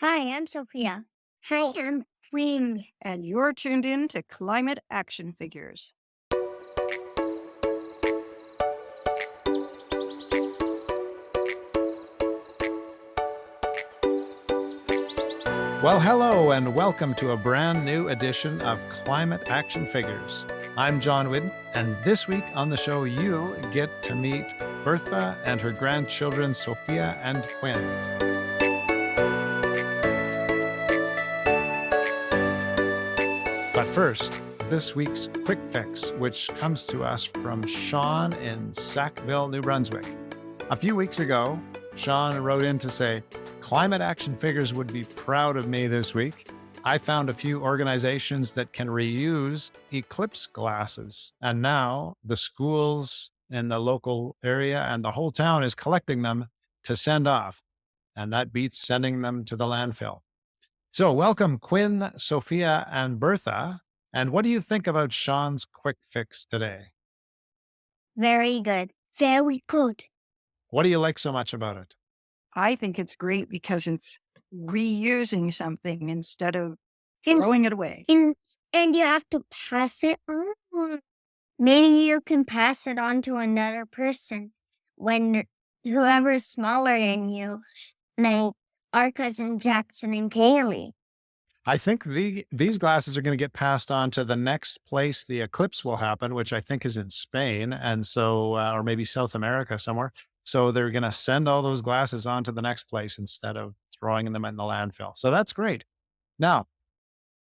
Hi, I'm Sophia. Hi, I'm Quinn. And you're tuned in to Climate Action Figures. Well, hello, and welcome to a brand new edition of Climate Action Figures. I'm John Whidden, and this week on the show, you get to meet Bertha and her grandchildren, Sophia and Quinn. But first, this week's Quick Fix, which comes to us from Sean in Sackville, New Brunswick. A few weeks ago, Sean wrote in to say, Climate Action Figures would be proud of me this week. I found a few organizations that can reuse eclipse glasses, and now the schools in the local area and the whole town is collecting them to send off, and that beats sending them to the landfill. So welcome, Quinn, Sophia, and Bertha. And what do you think about Sean's quick fix today? Very good. Very good. What do you like so much about it? I think it's great because it's reusing something instead of And, throwing it away. and you have to pass it on. Maybe you can pass it on to another person when whoever's smaller than you, like our cousin Jackson and Kaylee. I think these glasses are going to get passed on to the next place the eclipse will happen, which I think is in Spain. And so, or maybe South America somewhere. So they're going to send all those glasses on to the next place instead of throwing them in the landfill. So that's great. Now,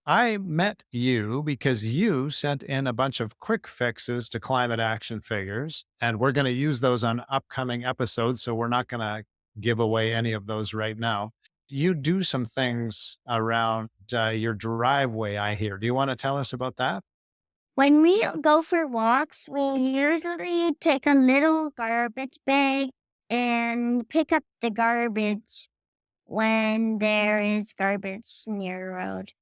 I met you because you sent in a bunch of quick fixes to climate action figures, and we're going to use those on upcoming episodes. So we're not going to give away any of those right now. You do some things around your driveway, I hear. Do you want to tell us about that? When we go for walks, we usually take a little garbage bag and pick up the garbage when there is garbage near the road.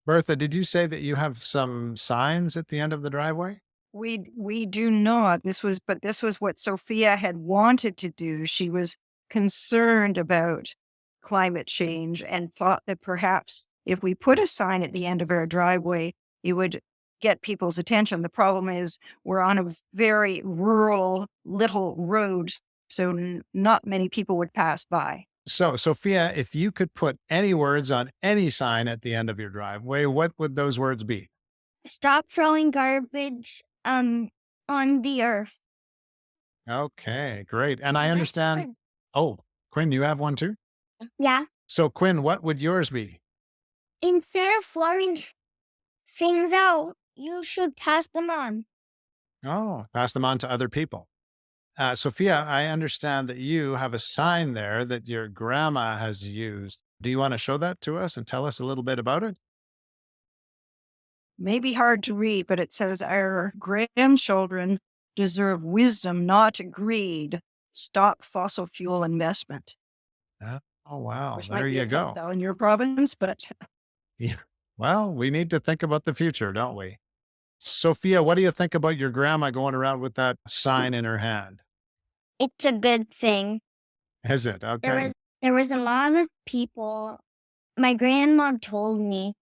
Bertha, did you say that you have some signs at the end of the driveway? We do not. This was what Sophia had wanted to do. She was concerned about climate change and thought that perhaps if we put a sign at the end of our driveway, it would get people's attention. The problem is we're on a very rural little road, so not many people would pass by. So, Sophia, if you could put any words on any sign at the end of your driveway, what would those words be? Stop throwing garbage on the earth. Okay, great. And I That's understand. good. Oh, Quinn, you have one too? Yeah. So, Quinn, what would yours be? Instead of throwing things out, you should pass them on. Oh, pass them on to other people. Sophia, I understand that you have a sign there that your grandma has used. Do you want to show that to us and tell us a little bit about it? Maybe hard to read, but it says our grandchildren deserve wisdom, not greed. Stop fossil fuel investment. Oh, wow. Which There might be you a go. tough in your province, but Yeah. Well, we need to think about the future, don't we? Sophia, what do you think about your grandma going around with that sign in her hand? It's a good thing. Is it? There Okay. was there was a lot of people. My grandma told me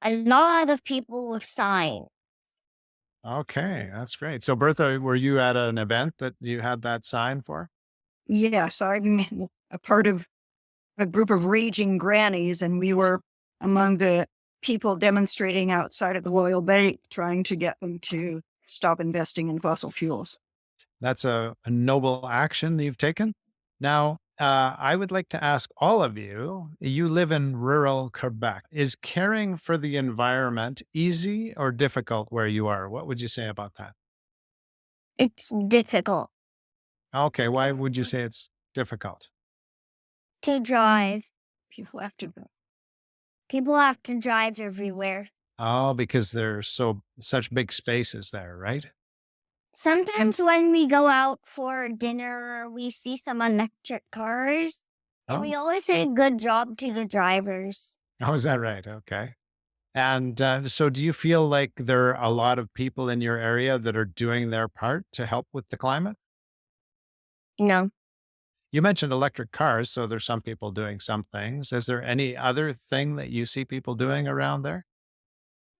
a lot of people with signs. Okay. That's great. So, Bertha, were you at an event that you had that sign for? yes, I'm a part of a group of raging grannies, and we were among the people demonstrating outside of the Royal Bank trying to get them to stop investing in fossil fuels. That's a noble action that you've taken. Now, I would like to ask all of you, you live in rural Quebec. Is caring for the environment easy or difficult where you are? What would you say about that? It's difficult Okay. Why would you say it's difficult? to drive. People have to People have to drive everywhere. Oh, because there's such big spaces there, right? Sometimes when we go out for dinner, we see some electric cars, and we Oh, always say good job to the drivers. oh, is that right? Okay. And so do you feel like there are a lot of people in your area that are doing their part to help with the climate? You know, You mentioned electric cars, so there's some people doing some things. Is there any other thing that you see people doing around there?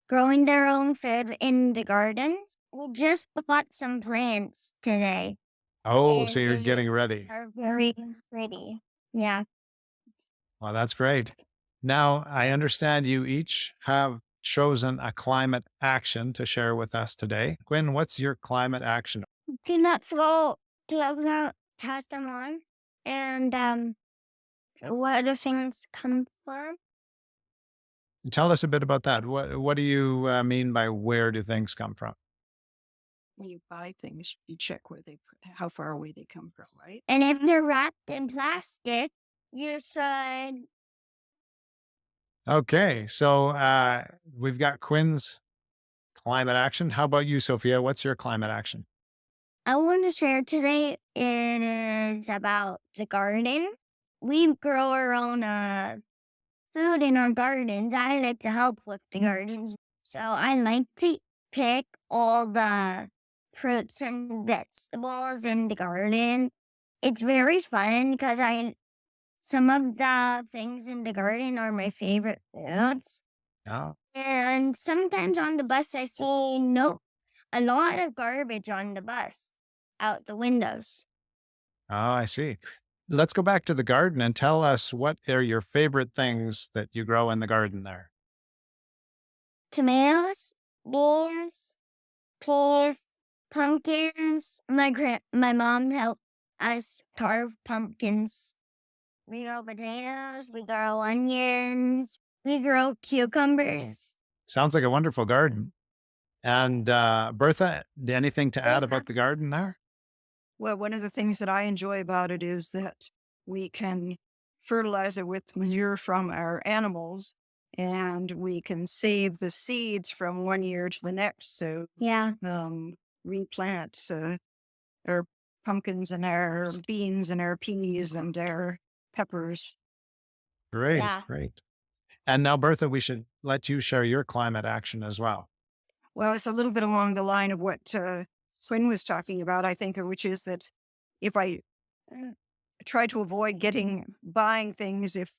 Growing their own food in the gardens. We just bought some plants today, Oh, so and you're they getting ready. are very pretty. Yeah. Well, that's great. Now, I understand you each have chosen a climate action to share with us today. Quinn, what's your climate action? Do not throw gloves out, pass them on. And where do things come from? Tell us a bit about that. What do you mean by where do things come from? When you buy things, you check how far away they come from, right? And if they're wrapped in plastic, you should. Okay, so we've got Quinn's climate action. How about you, Sophia? What's your climate action? I want to share today. It is about the garden. We grow our own food in our gardens. I like to help with the gardens. So I like to pick all the fruits and vegetables in the garden. It's very fun because some of the things in the garden are my favorite foods. Oh, And sometimes on the bus I see a lot of garbage on the bus out the windows. oh, I see. Let's go back to the garden and tell us what are your favorite things that you grow in the garden there. Tomatoes, beans, peas, pumpkins. My mom helped us carve pumpkins. We grow potatoes, we grow onions, we grow cucumbers. Sounds like a wonderful garden. And Bertha, anything to add Bertha. about the garden there? Well, one of the things that I enjoy about it is that we can fertilize it with manure from our animals, and we can save the seeds from one year to the next. So Yeah. replant our pumpkins and our beans and our peas and our peppers. Great, Yeah. great. And now, Bertha, we should let you share your climate action as well. Well, it's a little bit along the line of what Quinn was talking about, I think, which is that if I try to avoid buying things if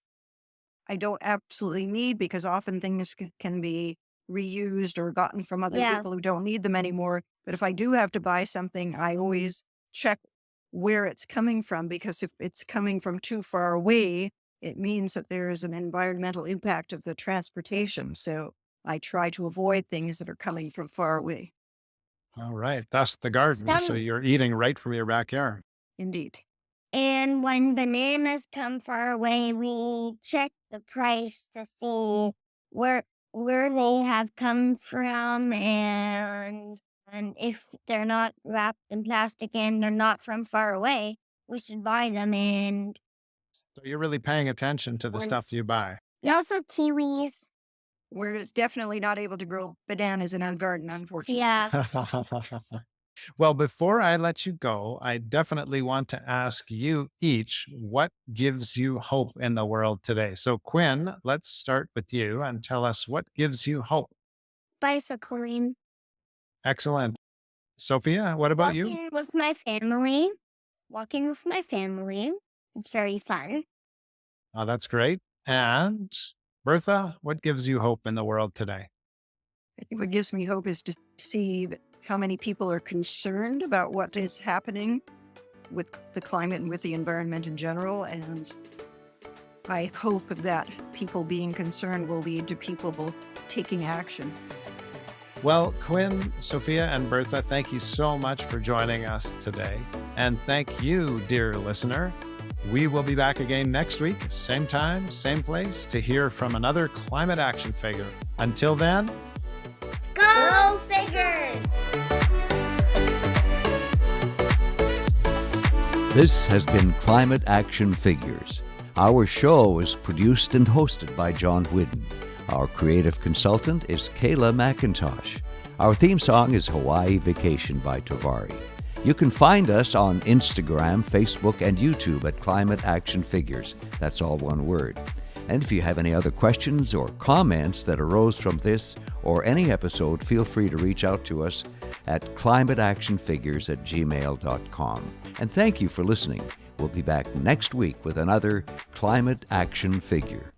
I don't absolutely need, because often things can be reused or gotten from other Yeah. people who don't need them anymore. But if I do have to buy something, I always check where it's coming from, because if it's coming from too far away, it means that there is an environmental impact of the transportation. So I try to avoid things that are coming from far away. All right. That's the garden. So Some- you're eating right from your backyard. Indeed. And when bananas come far away, we check the price to see where they have come from, and if they're not wrapped in plastic and they're not from far away, we should buy them. And So you're really paying attention to the When- stuff you buy. also kiwis. We're definitely not able to grow bananas in our garden, unfortunately. Yeah. Well, before I let you go, I definitely want to ask you each what gives you hope in the world today. So, Quinn, let's start with you and tell us what gives you hope. Bicycling. Excellent. Sophia, what about you? Walking with my family. Walking with my family. It's very fun. Oh, that's great. And Bertha, what gives you hope in the world today? I think what gives me hope is to see how many people are concerned about what is happening with the climate and with the environment in general. And I hope that people being concerned will lead to people taking action. Well, Quinn, Sophia, and Bertha, thank you so much for joining us today. And thank you, dear listener. We will be back again next week, same time, same place, to hear from another climate action figure. Until then, Go figures! This has been Climate Action Figures. Our show is produced and hosted by John Whidden. Our creative consultant is Kayla McIntosh. Our theme song is Hawaii Vacation by Tovari. You can find us on Instagram, Facebook, and YouTube at Climate Action Figures. That's all one word. And if you have any other questions or comments that arose from this or any episode, feel free to reach out to us at climateactionfigures@gmail.com. And thank you for listening. We'll be back next week with another climate action figure.